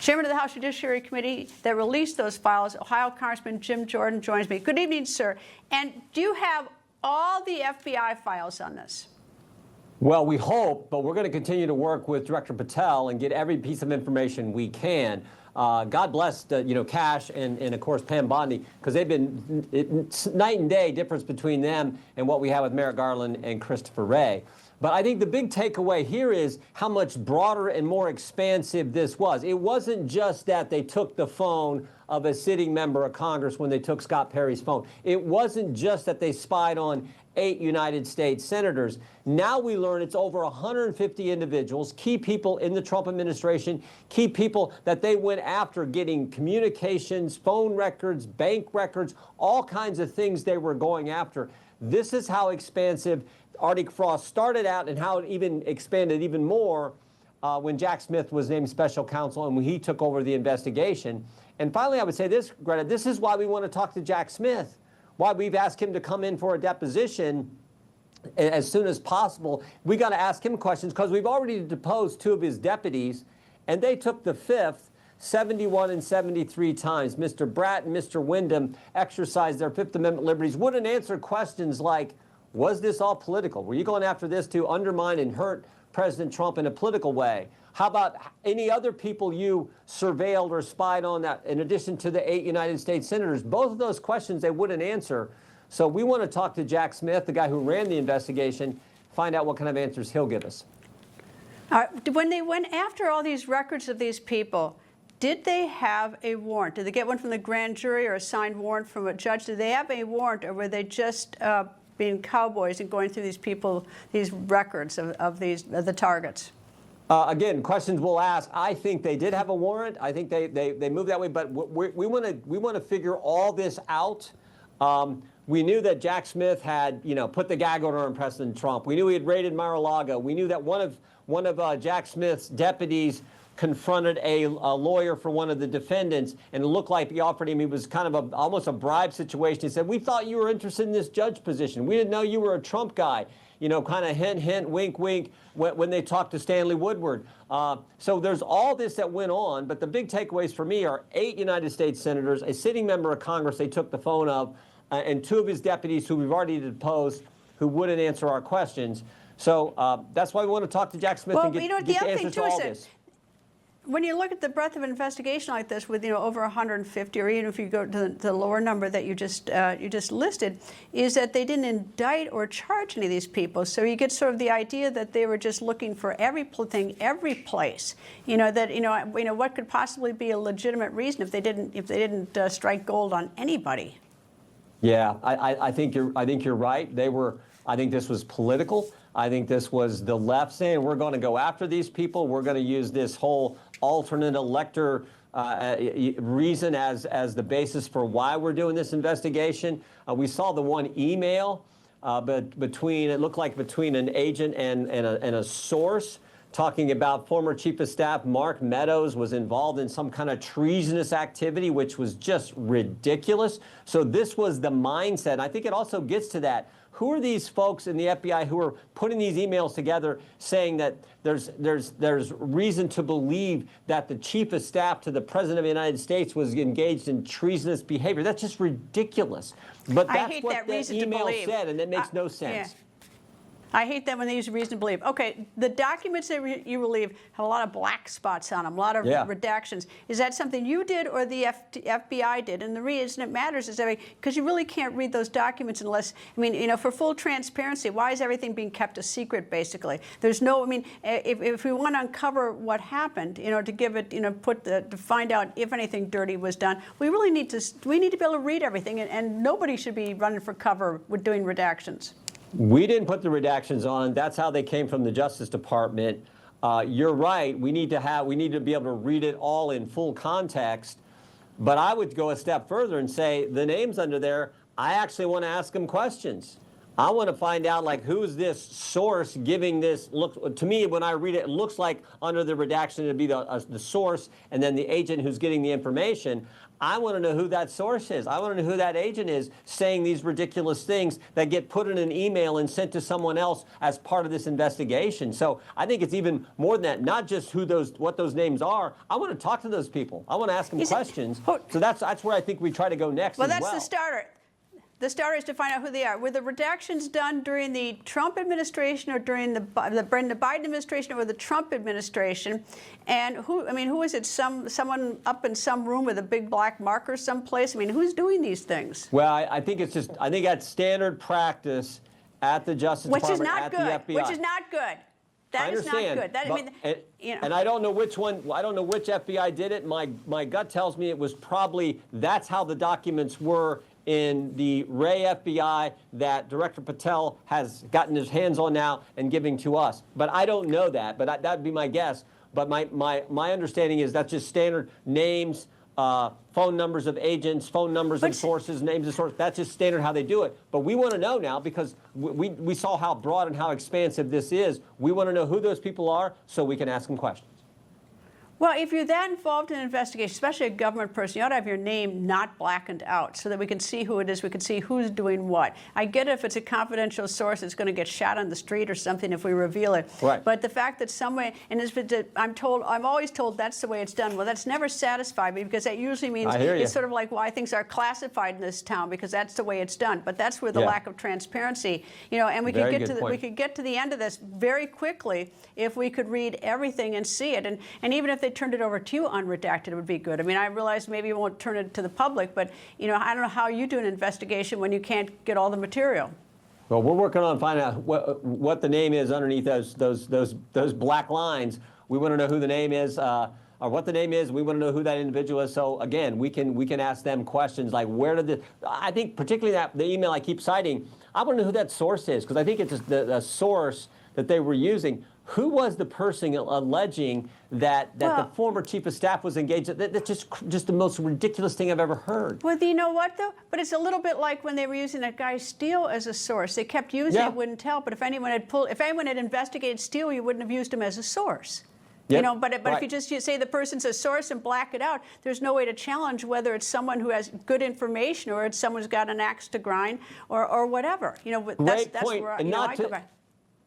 Chairman of the House Judiciary Committee that released those files, Ohio Congressman Jim Jordan, joins me. Good evening, sir. And do you have all the FBI files on this? Well, we hope, but we're going to continue to work with Director Patel and get every piece of information we can. God bless, Cash and of course, Pam Bondi, because they've been it's night and day difference between them and what we have with Merrick Garland and Christopher Wray. But I think the big takeaway here is how much broader and more expansive this was. It wasn't just that they took the phone of a sitting member of Congress when they took Scott Perry's phone. It wasn't just that they spied on 8 United States senators. Now we learn it's over 150 individuals, key people in the Trump administration, key people that they went after getting communications, phone records, bank records, all kinds of things they were going after. This is how expansive Arctic Frost started out and how it even expanded even more when Jack Smith was named special counsel and when he took over the investigation. And finally, I would say this, Greta, this is why we want to talk to Jack Smith, why we've asked him to come in for a deposition as soon as possible. We got to ask him questions because we've already deposed 2 of his deputies, and they took the 5th 71 and 73 times. Mr. Bratt and Mr. Wyndham exercised their 5th Amendment liberties, wouldn't answer questions like, was this all political? Were you going after this to undermine and hurt President Trump in a political way? How about any other people you surveilled or spied on that, in addition to the 8 United States senators? Both of those questions they wouldn't answer. So we want to talk to Jack Smith, the guy who ran the investigation, find out what kind of answers he'll give us. When they went after all these records of these people, did they have a warrant? Did they get one from the grand jury or a signed warrant from a judge? Did they have a warrant, or were they just being cowboys and going through these people, these records of the targets? Again, questions we'll ask. I think they did have a warrant. I think they moved that way, but we want to figure all this out. We knew that Jack Smith had, put the gag order on President Trump. We knew he had raided Mar-a-Lago. We knew that one of Jack Smith's deputies confronted a lawyer for one of the defendants, and it looked like he offered him, he was kind of almost a bribe situation. He said, we thought you were interested in this judge position. We didn't know you were a Trump guy. Kind of hint, hint, wink, wink, when they talked to Stanley Woodward. So there's all this that went on, but the big takeaways for me are 8 United States senators, a sitting member of Congress they took the phone of, and 2 of his deputies who we've already deposed who wouldn't answer our questions. So that's why we want to talk to Jack Smith and get the answers to all this. When you look at the breadth of an investigation like this, with over 150, or even if you go to the lower number that you just listed, is that they didn't indict or charge any of these people. So you get sort of the idea that they were just looking for everything, every place. What could possibly be a legitimate reason if they didn't strike gold on anybody? Yeah, I think you're right. I think this was political. I think this was the left saying, we're going to go after these people. We're going to use this whole alternate elector reason as the basis for why we're doing this investigation. We saw the one email it looked like between an agent and a source, talking about former Chief of Staff Mark Meadows was involved in some kind of treasonous activity, which was just ridiculous. So this was the mindset. I think it also gets to that. Who are these folks in the FBI who are putting these emails together saying that there's reason to believe that the Chief of Staff to the President of the United States was engaged in treasonous behavior? That's just ridiculous. But that's what the email said, and it makes no sense. Yeah. I hate that when they use reason to believe. Okay, the documents that you relieve have a lot of black spots on them, a lot of redactions. Is that something you did or the FBI did? And the reason it matters is because you really can't read those documents unless, for full transparency, why is everything being kept a secret, basically? There's no, if we want to uncover what happened, to give it, to find out if anything dirty was done, we really need to be able to read everything, and nobody should be running for cover with doing redactions. We didn't put the redactions on. That's how they came from the Justice Department. You're right. We need to be able to read it all in full context. But I would go a step further and say the names under there, I actually want to ask them questions. I want to find out, like, who is this source giving this? Look, to me, when I read it, it looks like under the redaction it'd be the source and then the agent who's getting the information. I want to know who that source is. I want to know who that agent is saying these ridiculous things that get put in an email and sent to someone else as part of this investigation. So I think it's even more than that, not just what those names are. I want to talk to those people. I want to ask them questions. So that's where I think we try to go next. Well, that's the starter. The starter is to find out who they are. Were the redactions done during the Trump administration or during the Biden administration or the Trump administration? And who is it? Someone up in some room with a big black marker someplace? I mean, who's doing these things? Well, I think that's standard practice at the Justice Department, at the FBI. Which is not good. That is not good. And I don't know which one. I don't know which FBI did it. My gut tells me it was probably that's how the documents were in the Ray FBI that Director Patel has gotten his hands on now and giving to us. But I don't know that, but that'd be my guess. But my understanding is that's just standard names, phone numbers of agents, phone numbers of sources, names of sources. That's just standard how they do it. But we want to know now because we saw how broad and how expansive this is. We want to know who those people are so we can ask them questions. Well, if you're that involved in an investigation, especially a government person, you ought to have your name not blackened out so that we can see who it is, we can see who's doing what. I get it if it's a confidential source, it's going to get shot on the street or something if we reveal it. Right. But the fact that I'm always told that's the way it's done. Well, that's never satisfied me because that usually means it's sort of like why things are classified in this town because that's the way it's done. But that's where the lack of transparency, and we could get to the end of this very quickly if we could read everything and see it. And even if they turned it over to you unredacted, it would be good. I mean, I realize maybe you won't turn it to the public, but I don't know how you do an investigation when you can't get all the material. Well, we're working on finding out what the name is underneath those black lines. We want to know who the name is, or what the name is. We want to know who that individual is. So again, we can ask them questions like where did I think particularly the email I keep citing. I want to know who that source is because I think it's the source that they were using. Who was the person alleging that the former chief of staff was engaged? That's just the most ridiculous thing I've ever heard. Well, you know what, though? But it's a little bit like when they were using that guy Steele as a source. They kept using it, wouldn't tell. But if anyone had investigated Steele, you wouldn't have used him as a source. Yep. But if you just say the person's a source and black it out, there's no way to challenge whether it's someone who has good information or it's someone who's got an axe to grind or whatever. Great that's point. where I go back.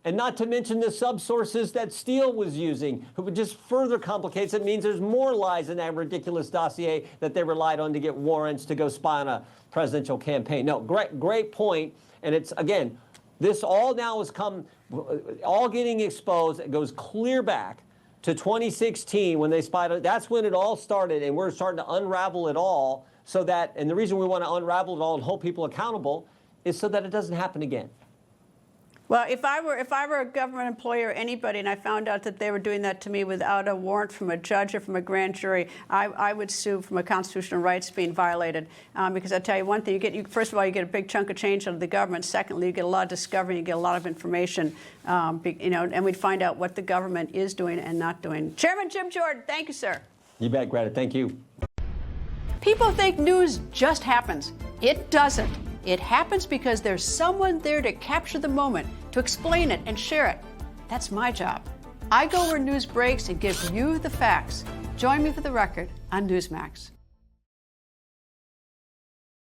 And not to mention the subsources that Steele was using, who just further complicates it, means there's more lies in that ridiculous dossier that they relied on to get warrants to go spy on a presidential campaign. No, great point. And it's, again, this all now has all getting exposed. It goes clear back to 2016 when they spied on. That's when it all started, and we're starting to unravel it all and the reason we want to unravel it all and hold people accountable is so that it doesn't happen again. Well, if I were a government employee or anybody and I found out that they were doing that to me without a warrant from a judge or from a grand jury, I would sue for my constitutional rights being violated. Because I tell you one thing, first of all, you get a big chunk of change out of the government. Secondly, you get a lot of discovery, you get a lot of information, and we'd find out what the government is doing and not doing. Chairman Jim Jordan, thank you, sir. You bet, Greta. Thank you. People think news just happens. It doesn't. It happens because there's someone there to capture the moment, to explain it and share it. That's my job. I go where news breaks and give you the facts. Join me for The Record on Newsmax.